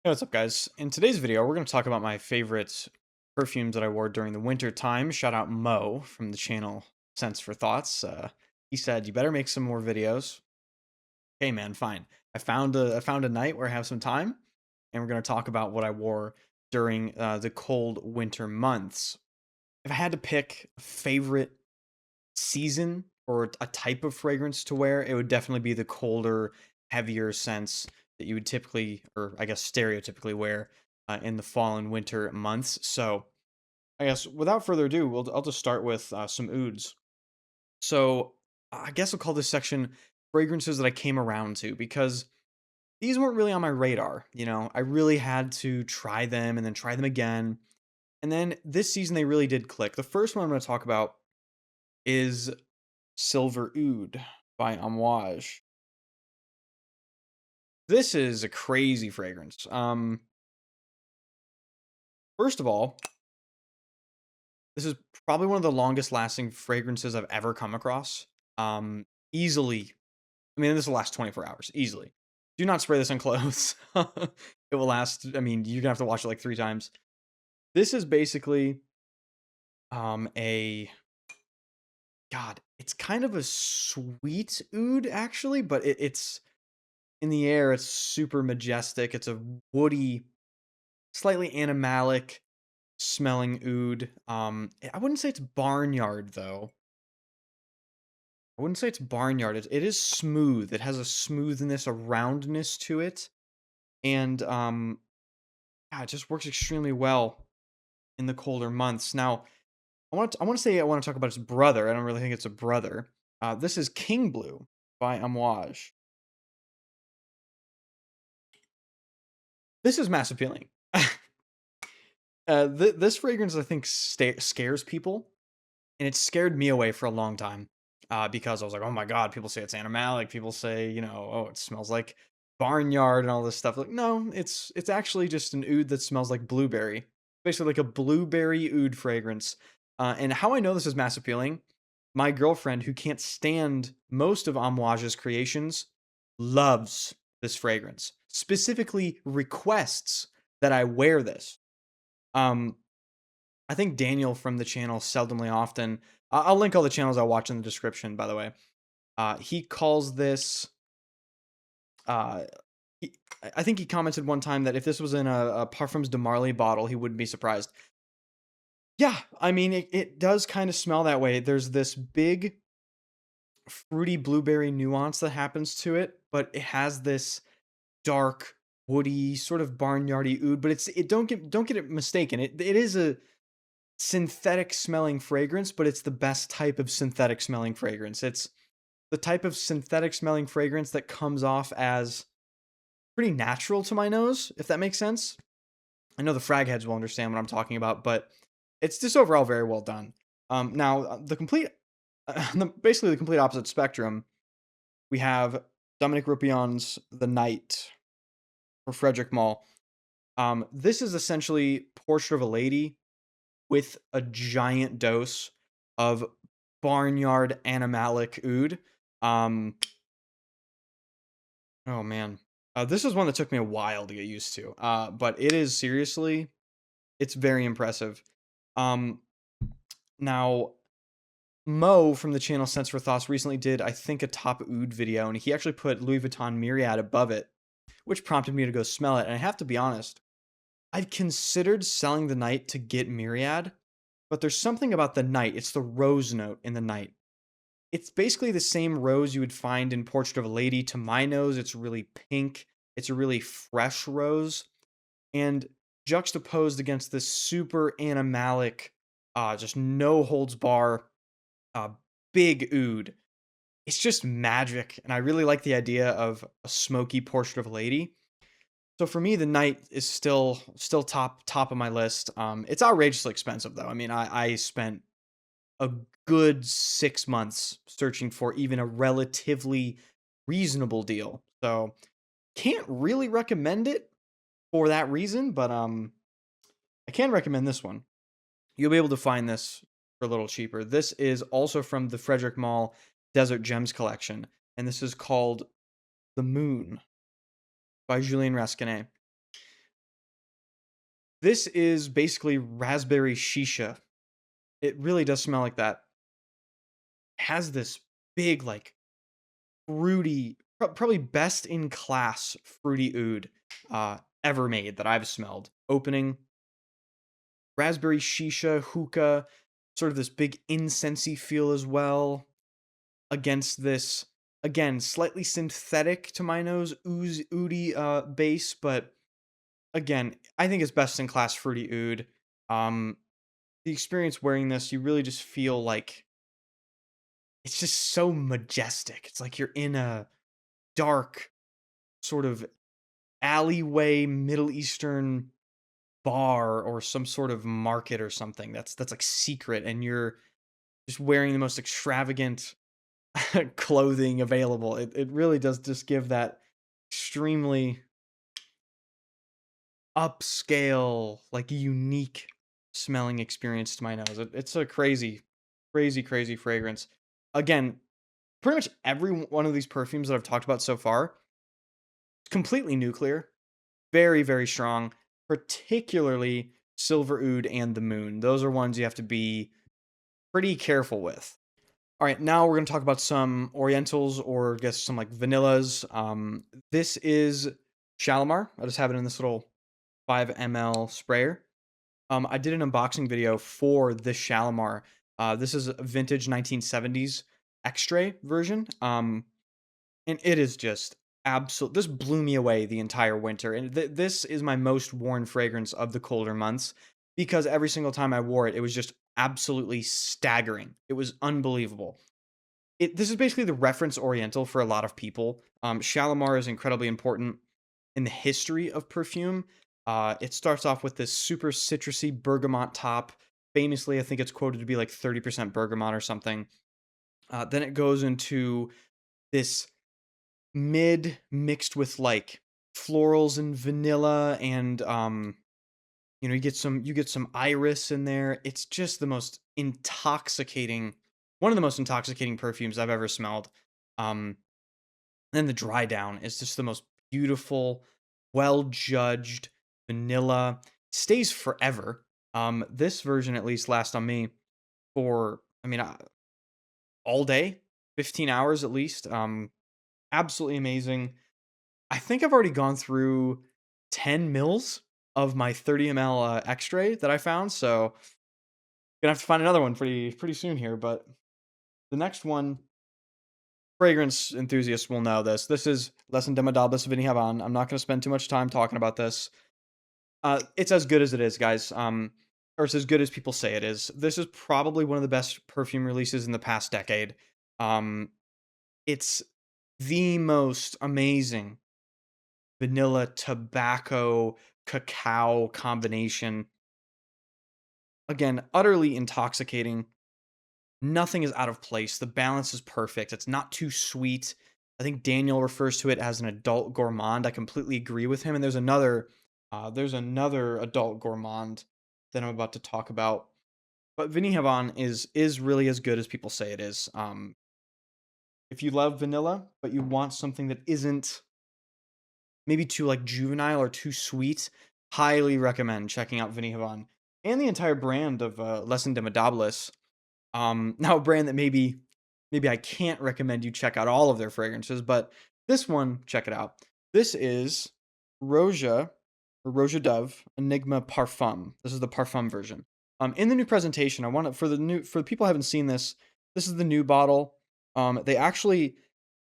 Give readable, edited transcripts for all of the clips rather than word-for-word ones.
Hey, what's up, guys? In today's video, we're going to talk about my favorite perfumes that I wore during the winter time. Shout out Mo from the channel Sense for Thoughts. He said, "You better make some more videos." Hey, man, fine. I found a night where I have some time, and we're going to talk about what I wore during the cold winter months. If I had to pick a favorite season or a type of fragrance to wear, it would definitely be the colder, heavier scents that you would typically, or I guess stereotypically, wear in the fall and winter months. So, I guess without further ado, I'll just start with some ouds. So, I guess I'll call this section fragrances that I came around to because these weren't really on my radar. I really had to try them and then try them again. And then this season, they really did click. The first one I'm going to talk about is Silver Oud by Amouage. This is a crazy fragrance. First of all, this is probably one of the longest lasting fragrances I've ever come across. Easily, I mean, this will last 24 hours easily. Do not spray this on clothes. It will last. I mean, you're gonna have to wash it like 3 times. This is basically a God. It's kind of a sweet oud actually, but it's in the air. It's super majestic. It's a woody, slightly animalic smelling oud. I wouldn't say it's barnyard though. I wouldn't say it's barnyard. It is smooth. It has a smoothness, a roundness to it, and yeah, it just works extremely well in the colder months. Now, I want to talk about its brother. I don't really think it's a brother. This is King Blue by Amouage. This is mass appealing. This fragrance, I think, scares people, and it scared me away for a long time because I was like, oh my god, people say it's animalic. People say, oh, it smells like barnyard and all this stuff. Like, no, it's actually just an oud that smells like blueberry, basically like a blueberry oud fragrance. And how I know this is mass appealing, my girlfriend, who can't stand most of Amouage's creations, loves this fragrance. Specifically, requests that I wear this. Um, I think Daniel from the channel Seldomly Often. I'll link all the channels I watch in the description, by the way. He calls this. Uh, I think he commented one time that if this was in a Parfums de Marly bottle, he wouldn't be surprised. Yeah, I mean, it does kind of smell that way. There's this big fruity blueberry nuance that happens to it, but it has this dark, woody, sort of barnyardy oud. But it don't get it mistaken. It is a synthetic smelling fragrance, but it's the best type of synthetic smelling fragrance. It's the type of synthetic smelling fragrance that comes off as pretty natural to my nose, if that makes sense. I know the frag heads will understand what I'm talking about, but it's just overall very well done. Now the complete, basically the complete opposite spectrum. We have Dominic Rupion's The Night for Frederic Malle. This is essentially Portrait of a Lady with a giant dose of barnyard animalic oud. Oh man, this is one that took me a while to get used to. But it is seriously, it's very impressive. Um, Now Mo from the channel Sense for Thoughts recently did, I think, a top oud video, and he actually put Louis Vuitton Myriad above it, which prompted me to go smell it. And I have to be honest, I've considered selling the night to get Myriad, but there's something about the night. It's the rose note in the night. It's basically the same rose you would find in Portrait of a Lady. To my nose, it's really pink. It's a really fresh rose. And juxtaposed against this super animalic, just no holds bar, uh, big oud. It's just magic. And I really like the idea of a smoky Portrait of a Lady. So for me, the night is still top of my list. It's outrageously expensive though. I mean, I spent a good 6 months searching for even a relatively reasonable deal. So can't really recommend it for that reason, but I can recommend this one. You'll be able to find this for a little cheaper. This is also from the Frederic Malle Desert Gems collection, and this is called The Moon by Julien Rasquinet. This is basically raspberry shisha. It really does smell like that. Has this big, like, fruity, probably best in class fruity oud ever made that I've smelled. Opening raspberry shisha hookah, sort of this big incensey feel as well. Against this, again, slightly synthetic to my nose, oody base, but again, I think it's best in class fruity oud. Um, the experience wearing this, you really just feel like it's just so majestic. It's like you're in a dark sort of alleyway Middle Eastern bar or some sort of market or something that's like secret, and you're just wearing the most extravagant clothing available. It really does just give that extremely upscale, like unique smelling experience to my nose. It's a crazy, crazy, crazy fragrance. Again, pretty much every one of these perfumes that I've talked about so far, completely nuclear, very, very strong, particularly Silver Oud and the Moon. Those are ones you have to be pretty careful with. All right, now we're going to talk about some Orientals, or I guess some like vanillas. This is Shalimar. I just have it in this little 5 ml sprayer. I did an unboxing video for this Shalimar. This is a vintage 1970s Extrait version. And it is just absolute. This blew me away the entire winter, and this is my most worn fragrance of the colder months because every single time I wore it, it was just absolutely staggering. It was unbelievable. This is basically the reference Oriental for a lot of people. Shalimar is incredibly important in the history of perfume. It starts off with this super citrusy bergamot top. Famously, I think it's quoted to be like 30% bergamot or something. Then it goes into this mid mixed with like florals and vanilla, and you get some iris in there. It's just the most intoxicating, one of the most intoxicating perfumes I've ever smelled. um then the dry down is just the most beautiful, well judged vanilla. Stays forever. This version at least lasts on me for, I mean, all day, 15 hours at least. Absolutely amazing. I think I've already gone through 10 mils of my 30 ml extrait that I found, so gonna have to find another one pretty soon here. But the next one, fragrance enthusiasts will know this. This is Les Indemodables Vanille Havane. I'm not gonna spend too much time talking about this. It's as good as it is, guys. Or it's as good as people say it is. This is probably one of the best perfume releases in the past decade. Um, it's the most amazing vanilla, tobacco, cacao combination. Again, utterly intoxicating. Nothing is out of place. The balance is perfect. It's not too sweet. I think Daniel refers to it as an adult gourmand. I completely agree with him. And there's another adult gourmand that I'm about to talk about. But Vinny Havan is really as good as people say it is. If you love vanilla, but you want something that isn't maybe too like juvenile or too sweet, highly recommend checking out Vinny Havan and the entire brand of Les Indemodables. Now a brand that maybe I can't recommend you check out all of their fragrances, but this one, check it out. This is Roja or Roja Dove Enigma Parfum. This is the Parfum version. In the new presentation, I want it for the people who haven't seen this. This is the new bottle. They actually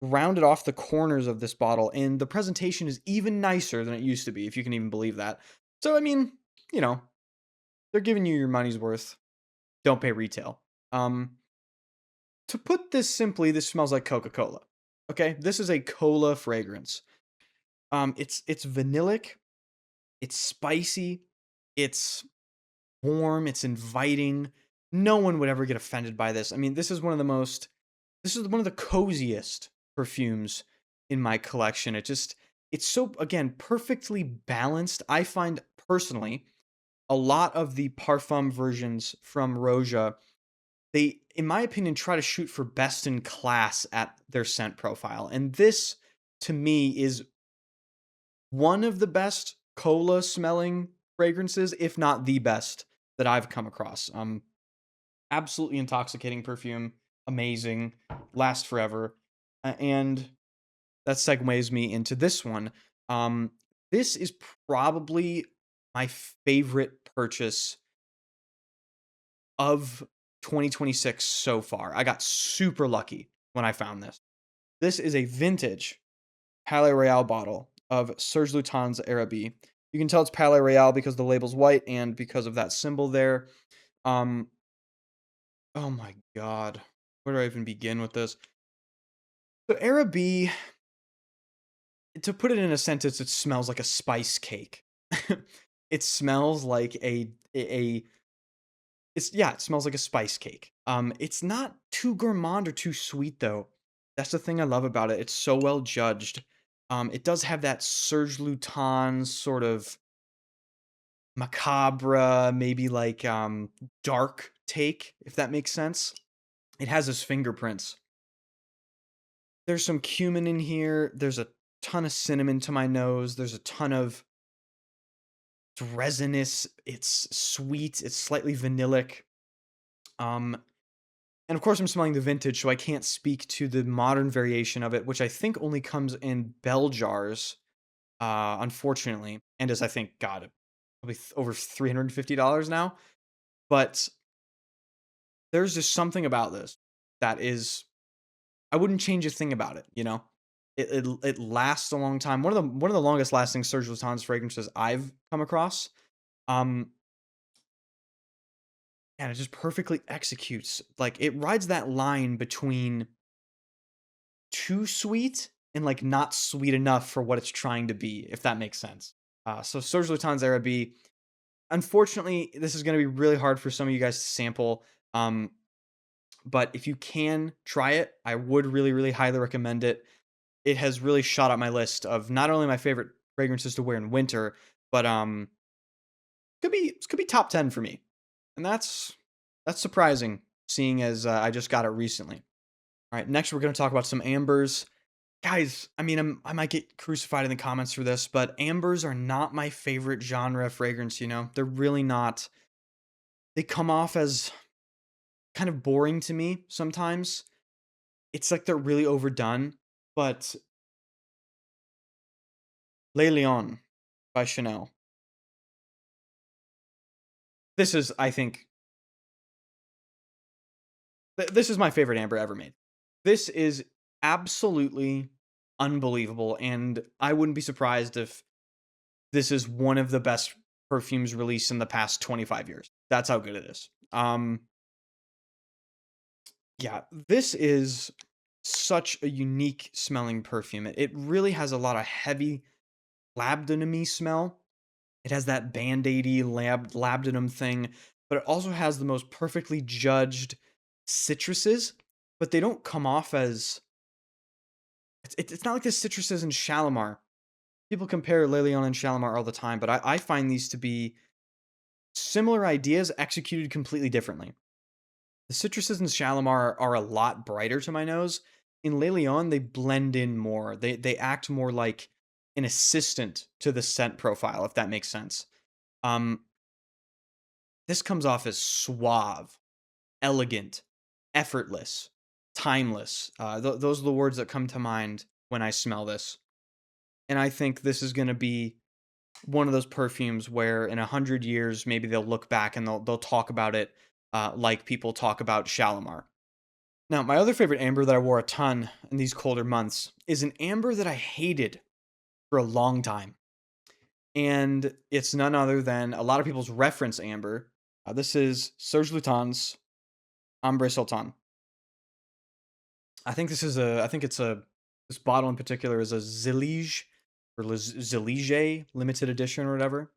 rounded off the corners of this bottle, and the presentation is even nicer than it used to be, if you can even believe that. So I mean, you know, they're giving you your money's worth. Don't pay retail. Um, to put this simply, this smells like Coca-Cola. Okay, this is a cola fragrance. It's vanillic, it's spicy, it's warm, it's inviting. No one would ever get offended by this. I mean, this is one of the coziest perfumes in my collection. It's so, again, perfectly balanced. I find personally a lot of the Parfum versions from Roja, they, in my opinion, try to shoot for best in class at their scent profile. And this, to me, is one of the best cola smelling fragrances, if not the best that I've come across. Absolutely intoxicating perfume, amazing, lasts forever, and that segues me into this one. Um, this is probably my favorite purchase of 2026 so far. I got super lucky when I found this. This is a vintage Palais Royal bottle of Serge Lutens Arabie. You can tell it's Palais Royal because the label's white and because of that symbol there. Um, oh my god, where do I even begin with this? So Arabie, to put it in a sentence, it smells like a spice cake. It smells like a it's yeah, it smells like a spice cake. It's not too gourmand or too sweet though. That's the thing I love about it. It's so well judged. It does have that Serge Lutens sort of macabre, maybe like dark take, if that makes sense. It has his fingerprints. There's some cumin in here. There's a ton of cinnamon to my nose. There's a ton of resinous. It's sweet. It's slightly vanillic. Um, and of course, I'm smelling the vintage, so I can't speak to the modern variation of it, which I think only comes in bell jars, unfortunately, and is I think God, probably over $350 now. But there's just something about this that is I wouldn't change a thing about it, you know? It lasts a long time. One of the longest lasting Serge Lutens fragrances I've come across. Um, and it just perfectly executes. Like it rides that line between too sweet and like not sweet enough for what it's trying to be, if that makes sense. So Serge Lutens Arabie. Unfortunately, this is going to be really hard for some of you guys to sample. Um, but if you can try it, I would really, really highly recommend it. It has really shot up my list of not only my favorite fragrances to wear in winter, but could be top 10 for me. And that's surprising seeing as I just got it recently. All right, next we're going to talk about some ambers. Guys, I mean, I might get crucified in the comments for this, but ambers are not my favorite genre of fragrance, you know? They're really not. They come off as kind of boring to me sometimes. It's like they're really overdone, but Le Lion by Chanel. This is, I think, this is my favorite amber ever made. This is absolutely unbelievable, and I wouldn't be surprised if this is one of the best perfumes released in the past 25 years. That's how good it is. Yeah, this is such a unique smelling perfume. It really has a lot of heavy labdanum smell. It has that band-aidy labdanum thing, but it also has the most perfectly judged citruses, but they don't come off as it's not like the citruses in Shalimar. People compare Le Lion and Shalimar all the time, but I find these to be similar ideas executed completely differently. The citruses in Shalimar are a lot brighter to my nose. In Le Lion, they blend in more. They act more like an assistant to the scent profile, if that makes sense. Um, this comes off as suave, elegant, effortless, timeless. Those are the words that come to mind when I smell this. And I think this is going to be one of those perfumes where in 100 years, maybe they'll look back and they'll talk about it like people talk about Shalimar. Now, my other favorite amber that I wore a ton in these colder months is an amber that I hated for a long time. And it's none other than a lot of people's reference amber. This is Serge Lutens Ambre Sultan. I think it's a, this bottle in particular is a Zilige or Zilige limited edition or whatever.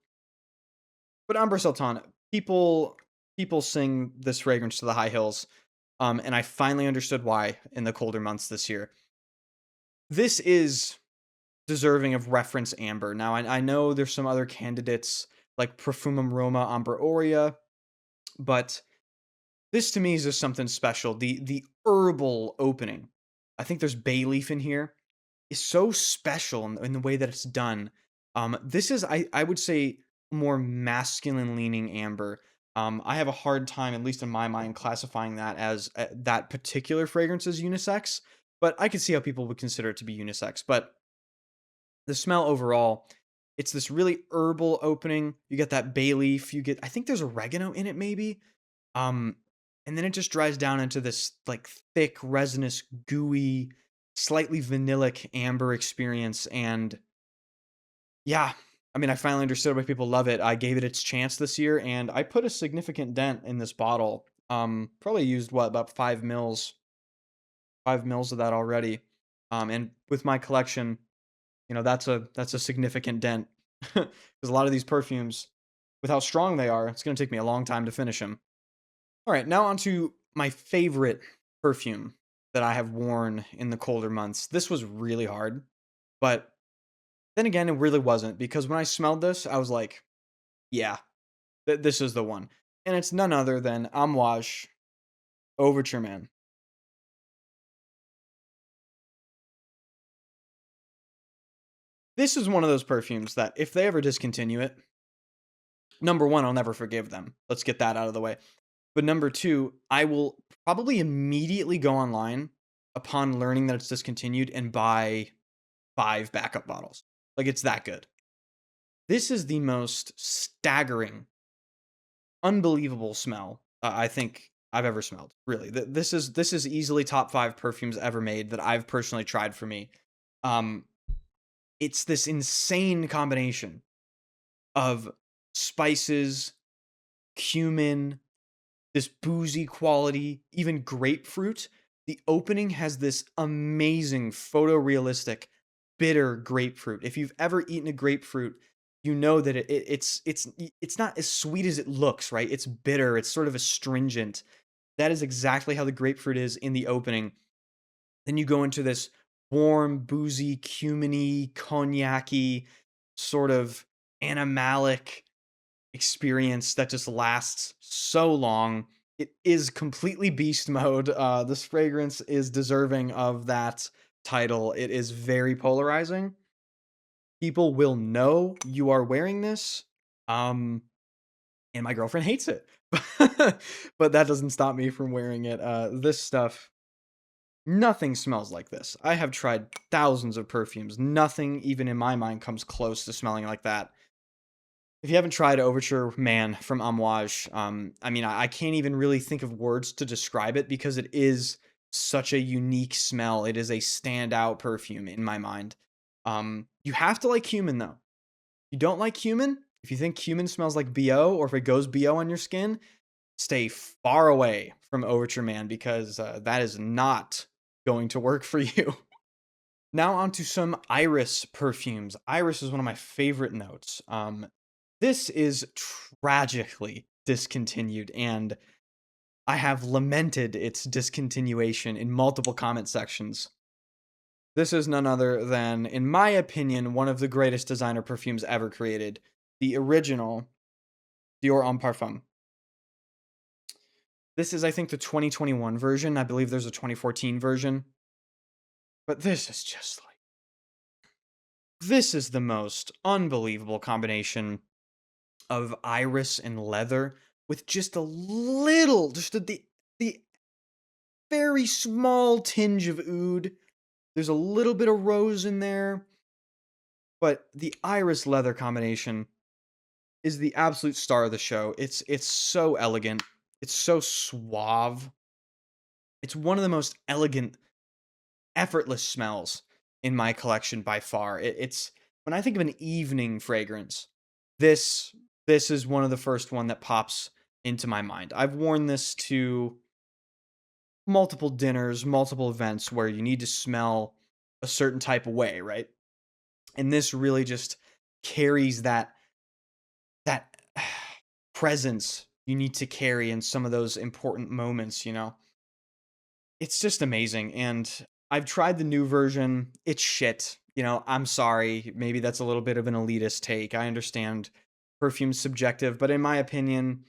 But Ambre Sultan, people sing this fragrance to the high hills. And I finally understood why in the colder months this year. This is deserving of reference amber. Now, I know there's some other candidates like Profumum Roma Amber Aurea, but this to me is just something special. The herbal opening, I think there's bay leaf in here, is so special in the way that it's done. This is I would say more masculine leaning amber. I have a hard time, at least in my mind, classifying that as that particular fragrance as unisex, but I can see how people would consider it to be unisex. But the smell overall, it's this really herbal opening. You get that bay leaf. You get, I think there's oregano in it, maybe. Um, and then it just dries down into this like thick, resinous, gooey, slightly vanillic amber experience. And yeah, I mean, I finally understood why people love it. I gave it its chance this year, and I put a significant dent in this bottle. Probably used what, about 5 mils of that already. And with my collection, that's a significant dent because a lot of these perfumes, with how strong they are, it's going to take me a long time to finish them. All right, now on to my favorite perfume that I have worn in the colder months. This was really hard, but then again, it really wasn't because when I smelled this, I was like, yeah, this is the one. And it's none other than Amouage Overture Man. This is one of those perfumes that if they ever discontinue it, number one, I'll never forgive them. Let's get that out of the way. But number two, I will probably immediately go online upon learning that it's discontinued and buy 5 backup bottles. Like it's that good. This is the most staggering, unbelievable smell I think I've ever smelled. Really, this is easily top 5 perfumes ever made that I've personally tried for me. Um, it's this insane combination of spices, cumin, this boozy quality, even grapefruit. The opening has this amazing photorealistic bitter grapefruit. If you've ever eaten a grapefruit, you know that it's not as sweet as it looks, right? It's bitter, it's sort of astringent. That is exactly how the grapefruit is in the opening. Then you go into this warm, boozy, cuminy, cognac-y, sort of animalic experience that just lasts so long. It is completely beast mode. This fragrance is deserving of that title. It is very polarizing. People will know you are wearing this. Um, and my girlfriend hates it. But that doesn't stop me from wearing it. This stuff, nothing smells like this. I have tried thousands of perfumes. Nothing, even in my mind, comes close to smelling like that. If you haven't tried Overture Man from Amouage, I mean, I can't even really think of words to describe it because it is such a unique smell. It is a standout perfume in my mind. You have to like cumin though. You don't like cumin? If you think cumin smells like BO or if it goes BO on your skin, stay far away from Overture Man because that is not going to work for you. Now on to some iris perfumes. Iris is one of my favorite notes. This is tragically discontinued, and I have lamented its discontinuation in multiple comment sections. This is none other than, in my opinion, one of the greatest designer perfumes ever created. The original Dior Homme Parfum. This is, I think, the 2021 version. I believe there's a 2014 version. But this is just like, this is the most unbelievable combination of iris and leather with just a little, the very small tinge of oud. There's a little bit of rose in there, but the iris leather combination is the absolute star of the show. It's so elegant. It's so suave. It's one of the most elegant, effortless smells in my collection by far. It's when I think of an evening fragrance, this this is one of the first one that pops into my mind. I've worn this to multiple dinners, multiple events where you need to smell a certain type of way, right? And this really just carries that presence you need to carry in some of those important moments. It's just amazing, and I've tried the new version. It's shit. I'm sorry. Maybe that's a little bit of an elitist take. I understand perfume's subjective, but in my opinion,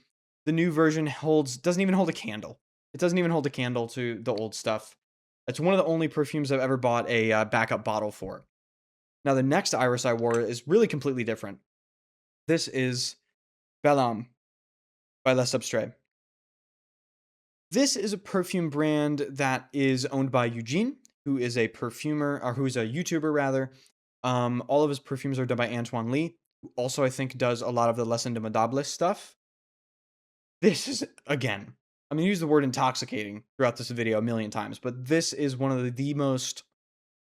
the new version doesn't even hold a candle. It doesn't even hold a candle to the old stuff. It's one of the only perfumes I've ever bought a backup bottle for. Now, the next iris I wore is really completely different. This is Belle Ame by Les Abstraits. This is a perfume brand that is owned by Eugene, who is a perfumer, or who's a YouTuber rather. All of his perfumes are done by Antoine Lee, who also I think does a lot of the Les Endemodables stuff. This is, again, I'm gonna use the word intoxicating throughout this video a million times, but this is one of the most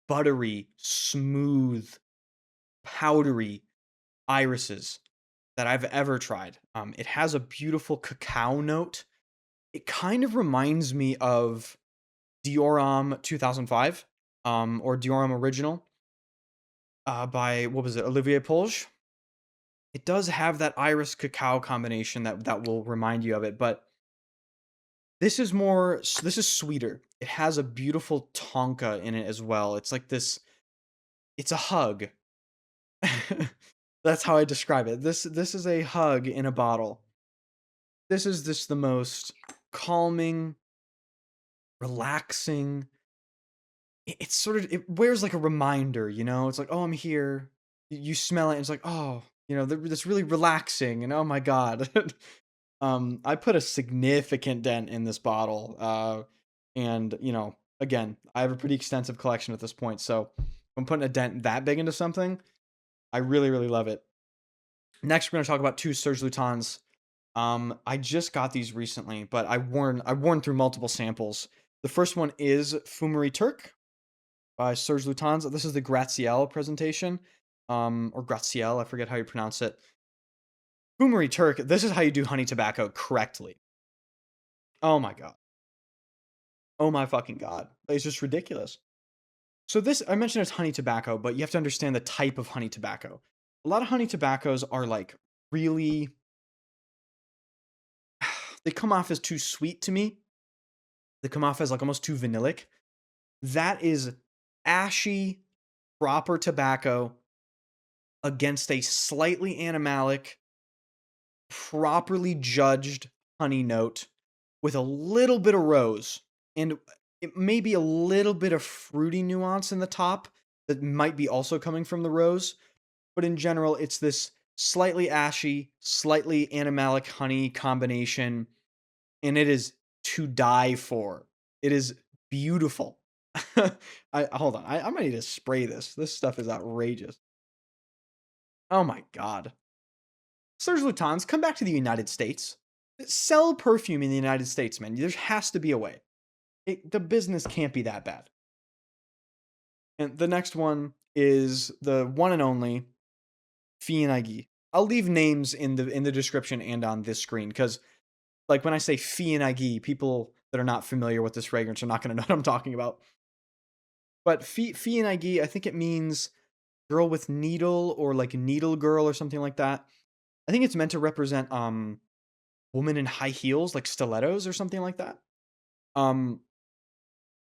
buttery, smooth, powdery irises that I've ever tried. It has a beautiful cacao note. It kind of reminds me of Dior Homme 2005, or Dior Homme Original, by, what was it, Olivier Polge. It does have that iris cacao combination that will remind you of it, but this is sweeter. It has a beautiful tonka in it as well. It's like this, it's a hug. That's how I describe it. This is a hug in a bottle. This is just the most calming, relaxing. It's sort of, it wears like a reminder, you know? It's like, "Oh, I'm here." You smell it, and it's like, "Oh," you know, that's really relaxing, and oh my god. I put a significant dent in this bottle, and, you know, again, I have a pretty extensive collection at this point, so if I'm putting a dent that big into something, I really, really love it. Next, we're gonna talk about 2 Serge Lutens. I just got these recently, but I've worn through multiple samples. The first one is Fumerie Turque by Serge Lutens. This is the Grazielle presentation, or Grazielle, I forget how you pronounce it. Fumerie Turque, this is how you do honey tobacco correctly. Oh my god. Oh my fucking god. It's just ridiculous. So this, I mentioned it's honey tobacco, but you have to understand the type of honey tobacco. A lot of honey tobaccos are like really, they come off as too sweet to me. They come off as like almost too vanillic. That is ashy, proper tobacco against a slightly animalic, properly judged honey note with a little bit of rose and it may be a little bit of fruity nuance in the top that might be also coming from the rose, but in general, it's this slightly ashy, slightly animalic honey combination, and it is to die for. It is beautiful. I hold on. I might need to spray this. This stuff is outrageous. Oh my god. Serge Lutens, come back to the United States. Sell perfume in the United States, man. There has to be a way. The business can't be that bad. And the next one is the one and only Fille and Aiguilles. I'll leave names in the description and on this screen because, like, when I say Fille and Aiguilles, people that are not familiar with this fragrance are not going to know what I'm talking about. But Fille and Aiguilles, I think it means girl with needle or like needle girl or something like that. I think it's meant to represent woman in high heels, like stilettos or something like that. Um,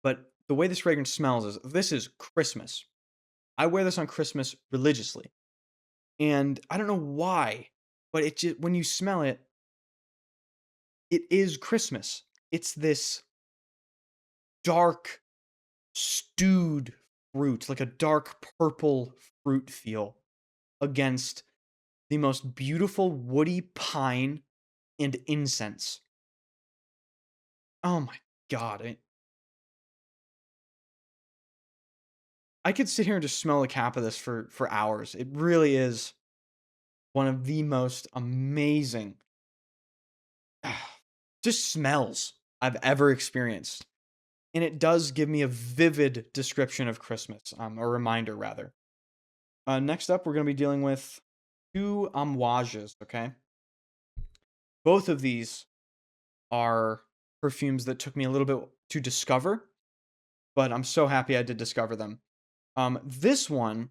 but the way this fragrance smells is this is Christmas. I wear this on Christmas religiously. And I don't know why, but it just, when you smell it, it is Christmas. It's this dark, stewed fruit, like a dark purple fruit feel against the most beautiful woody pine and incense. Oh my god. I could sit here and just smell a cap of this for hours. It really is one of the most amazing just smells I've ever experienced. And it does give me a vivid description of Christmas, a reminder rather. Next up, we're going to be dealing with 2 Amouages, okay? Both of these are perfumes that took me a little bit to discover, but I'm so happy I did discover them. This one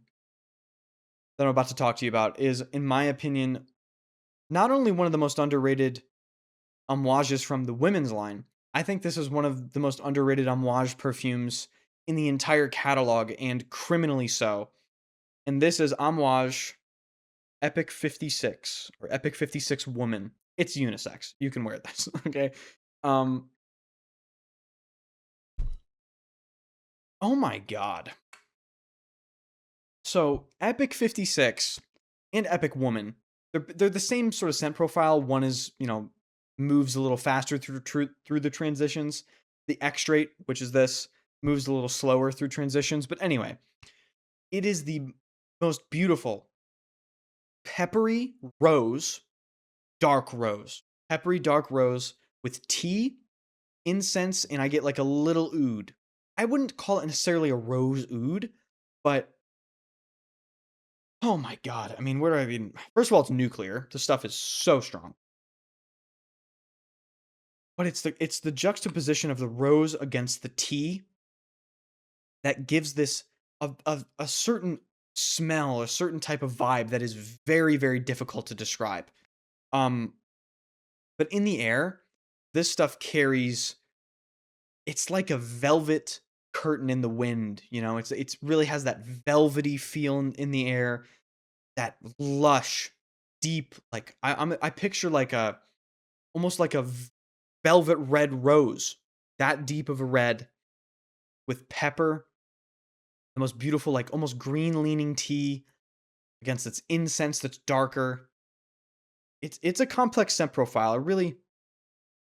that I'm about to talk to you about is, in my opinion, not only one of the most underrated Amouages from the women's line, I think this is one of the most underrated Amouage perfumes in the entire catalog, and criminally so. And this is Amouage Epic 56 or Epic 56 Woman. It's unisex. You can wear this, okay? Um oh my god. So, Epic 56 and Epic Woman, they're the same sort of scent profile. One is, moves a little faster through the transitions. The Extrait, which is this, moves a little slower through transitions. But anyway, it is the most beautiful peppery rose, dark rose, peppery dark rose with tea, incense, and I get like a little oud. I wouldn't call it necessarily a rose oud, but oh my god! I mean, where do I even? First of all, it's nuclear. The stuff is so strong, but it's the juxtaposition of the rose against the tea that gives this a certain smell, a certain type of vibe that is very very difficult to describe. Um, but in the air, this stuff carries. It's like a velvet curtain in the wind. It's really has that velvety feel in the air, that lush, deep. Like I picture like a almost like a velvet red rose, that deep of a red with pepper, the most beautiful, like almost green leaning tea against its incense that's darker. It's a complex scent profile.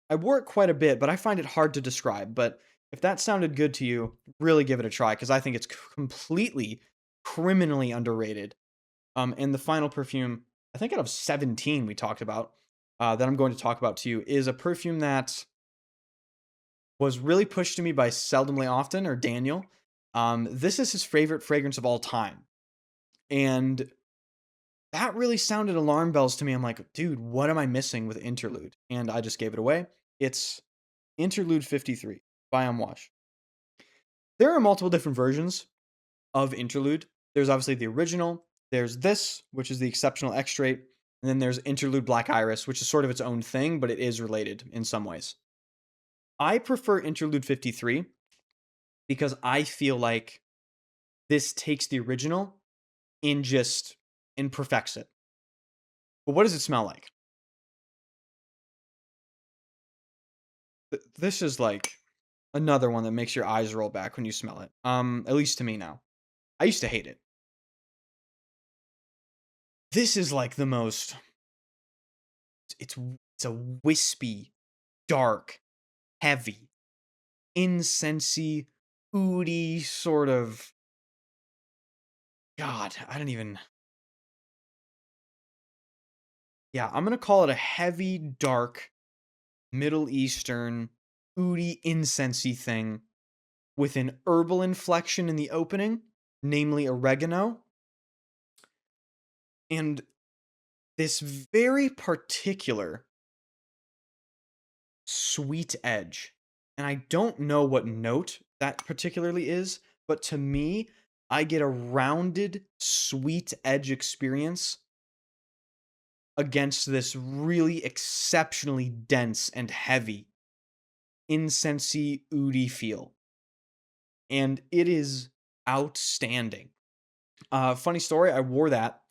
I wore it quite a bit, but I find it hard to describe. But if that sounded good to you, really give it a try because I think it's completely criminally underrated. And the final perfume, I think out of 17 we talked about, that I'm going to talk about to you, is a perfume that was really pushed to me by Seldomly Often or Daniel. This is his favorite fragrance of all time. And that really sounded alarm bells to me. I'm like, dude, what am I missing with Interlude? And I just gave it away. It's Interlude 53 by Amouage. There are multiple different versions of Interlude. There's obviously the original. There's this, which is the exceptional Extrait. And then there's Interlude Black Iris, which is sort of its own thing, but it is related in some ways. I prefer Interlude 53 because I feel like this takes the original and perfects it. But what does it smell like? This is like another one that makes your eyes roll back when you smell it. At least to me now. I used to hate it. This is like the most it's a wispy, dark, heavy, incensey, oody sort of God, I don't even yeah, I'm gonna call it a heavy, dark, Middle Eastern, oody, incensey thing with an herbal inflection in the opening, namely oregano, and this very particular sweet edge. And I don't know what note that particularly is, but to me, I get a rounded, sweet edge experience against this really exceptionally dense and heavy, incensey, oody feel. And it is outstanding. Funny story, I wore that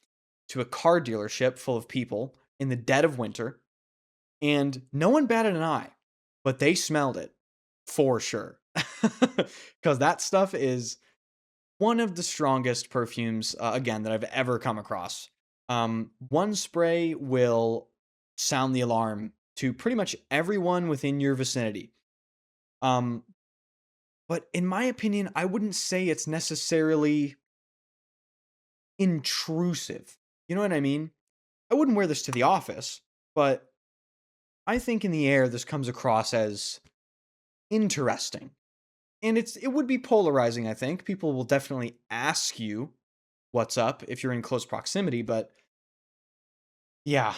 to a car dealership full of people in the dead of winter, and no one batted an eye, but they smelled it for sure. Because that stuff is one of the strongest perfumes, again, that I've ever come across. One spray will sound the alarm to pretty much everyone within your vicinity. Um, but in my opinion, I wouldn't say it's necessarily intrusive. You know what I mean? I wouldn't wear this to the office, but I think in the air this comes across as interesting. And it would be polarizing, I think. People will definitely ask you what's up if you're in close proximity, but yeah,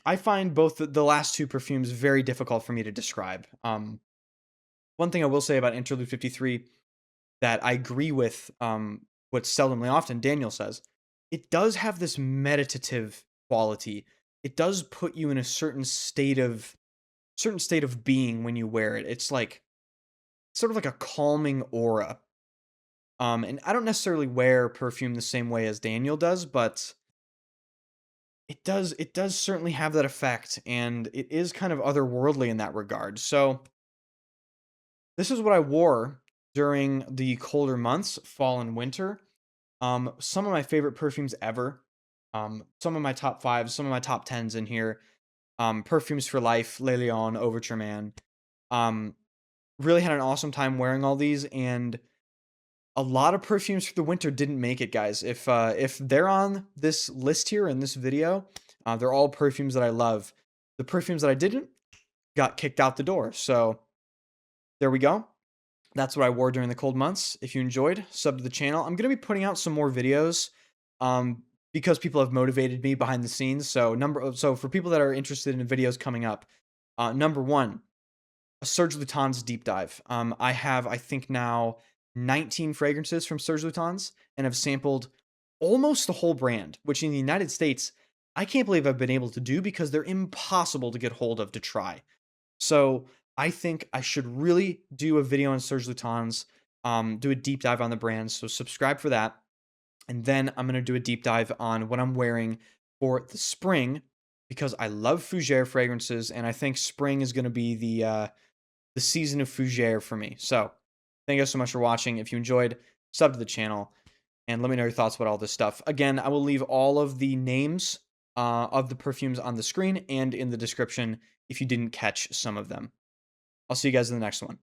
I find both the last two perfumes very difficult for me to describe. One thing I will say about Interlude 53 that I agree with what seldomly often Daniel says, it does have this meditative quality. It does put you in a certain state of being when you wear it. It's like sort of like a calming aura. And I don't necessarily wear perfume the same way as Daniel does, but it does certainly have that effect, and it is kind of otherworldly in that regard. So this is what I wore during the colder months, fall and winter. Some of my favorite perfumes ever. Some of my top fives, some of my top tens in here. Perfumes for Life, Le Lion, Overture Man. Um, really had an awesome time wearing all these, and a lot of perfumes for the winter didn't make it, guys. If they're on this list here in this video, they're all perfumes that I love. The perfumes that I didn't got kicked out the door. So there we go. That's what I wore during the cold months. If you enjoyed, sub to the channel. I'm gonna be putting out some more videos, um, because people have motivated me behind the scenes. So for people that are interested in videos coming up, number one, a Serge Lutens deep dive. I have, I think now, 19 fragrances from Serge Lutens and have sampled almost the whole brand, which in the United States, I can't believe I've been able to do because they're impossible to get hold of to try. So I think I should really do a video on Serge Lutens, do a deep dive on the brand. So subscribe for that. And then I'm going to do a deep dive on what I'm wearing for the spring because I love fougere fragrances. And I think spring is going to be the season of fougere for me. So thank you guys so much for watching. If you enjoyed, sub to the channel and let me know your thoughts about all this stuff. Again, I will leave all of the names of the perfumes on the screen and in the description if you didn't catch some of them. I'll see you guys in the next one.